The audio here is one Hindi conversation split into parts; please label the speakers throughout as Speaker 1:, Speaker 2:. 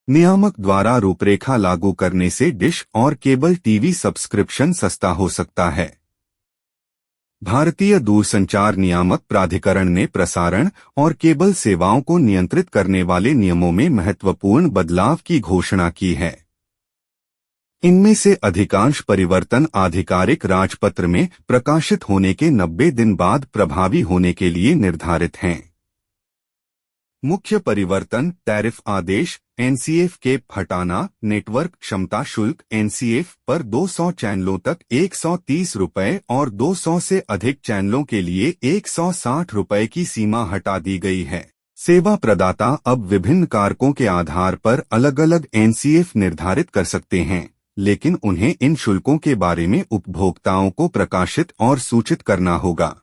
Speaker 1: नियामक द्वारा रूपरेखा लागू करने से डिश और केबल टीवी सब्सक्रिप्शन सस्ता हो सकता है। भारतीय दूरसंचार नियामक प्राधिकरण ने प्रसारण और केबल सेवाओं को नियंत्रित करने वाले नियमों में महत्वपूर्ण बदलाव की घोषणा की है। इनमें से अधिकांश परिवर्तन आधिकारिक राजपत्र में प्रकाशित होने के 90 दिन बाद प्रभावी होने के लिए निर्धारित हैं। मुख्य परिवर्तन टैरिफ आदेश एनसीएफ के हटाना, नेटवर्क क्षमता शुल्क एनसीएफ पर 200 चैनलों तक 130 रुपये और 200 से अधिक चैनलों के लिए 160 रुपये की सीमा हटा दी गई है। सेवा प्रदाता अब विभिन्न कारकों के आधार पर अलग अलग एनसीएफ निर्धारित कर सकते हैं, लेकिन उन्हें इन शुल्कों के बारे में उपभोक्ताओं को प्रकाशित और सूचित करना होगा।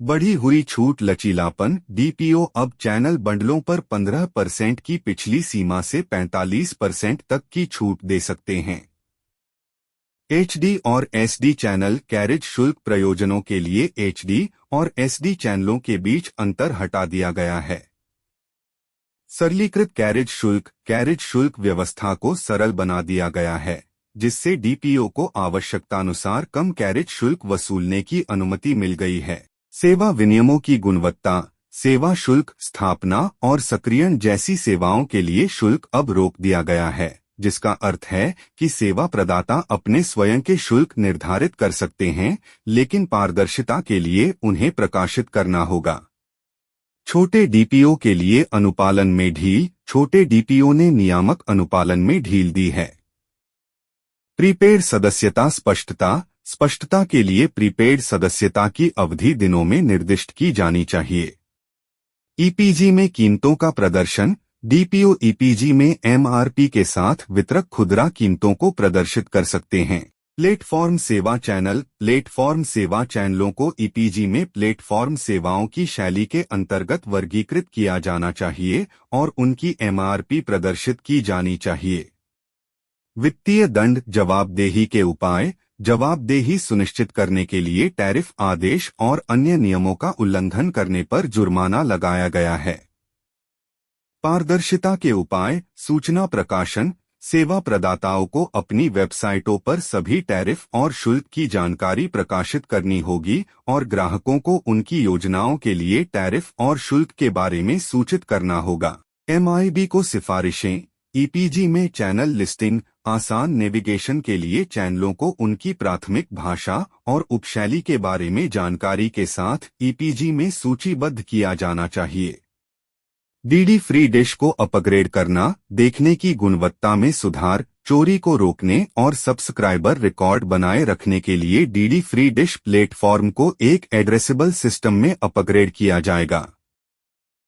Speaker 1: बढ़ी हुई छूट लचीलापन डीपीओ अब चैनल बंडलों पर 15% की पिछली सीमा से 45% तक की छूट दे सकते हैं। एचडी और एसडी चैनल कैरेज शुल्क प्रयोजनों के लिए एचडी और एसडी चैनलों के बीच अंतर हटा दिया गया है। सरलीकृत कैरेज शुल्क व्यवस्था को सरल बना दिया गया है, जिससे डीपीओ को आवश्यकतानुसार कम कैरेज शुल्क वसूलने की अनुमति मिल गई है। सेवा विनियमों की गुणवत्ता, सेवा शुल्क स्थापना और सक्रियण जैसी सेवाओं के लिए शुल्क अब रोक दिया गया है, जिसका अर्थ है कि सेवा प्रदाता अपने स्वयं के शुल्क निर्धारित कर सकते हैं, लेकिन पारदर्शिता के लिए उन्हें प्रकाशित करना होगा। छोटे डीपीओ के लिए अनुपालन में ढील, छोटे डीपीओ ने नियामक अनुपालन में ढील दी है। प्रीपेड सदस्यता स्पष्टता के लिए प्रीपेड सदस्यता की अवधि दिनों में निर्दिष्ट की जानी चाहिए। ईपीजी में कीमतों का प्रदर्शन डीपीओ ईपीजी में एमआरपी के साथ वितरक खुदरा कीमतों को प्रदर्शित कर सकते हैं। प्लेटफॉर्म सेवा चैनलों को ईपीजी में प्लेटफॉर्म सेवाओं की शैली के अंतर्गत वर्गीकृत किया जाना चाहिए और उनकी एमआरपी प्रदर्शित की जानी चाहिए। वित्तीय दंड जवाबदेही के उपाय जवाबदेही सुनिश्चित करने के लिए टैरिफ आदेश और अन्य नियमों का उल्लंघन करने पर जुर्माना लगाया गया है। पारदर्शिता के उपाय सूचना प्रकाशन सेवा प्रदाताओं को अपनी वेबसाइटों पर सभी टैरिफ और शुल्क की जानकारी प्रकाशित करनी होगी और ग्राहकों को उनकी योजनाओं के लिए टैरिफ और शुल्क के बारे में सूचित करना होगा। एमआईबी को सिफारिशें ईपीजी में चैनल लिस्टिंग आसान नेविगेशन के लिए चैनलों को उनकी प्राथमिक भाषा और उपशैली के बारे में जानकारी के साथ ईपीजी में सूचीबद्ध किया जाना चाहिए। डीडी फ्री डिश को अपग्रेड करना देखने की गुणवत्ता में सुधार, चोरी को रोकने और सब्सक्राइबर रिकॉर्ड बनाए रखने के लिए डीडी फ्री डिश प्लेटफॉर्म को एक एड्रेसेबल सिस्टम में अपग्रेड किया जाएगा।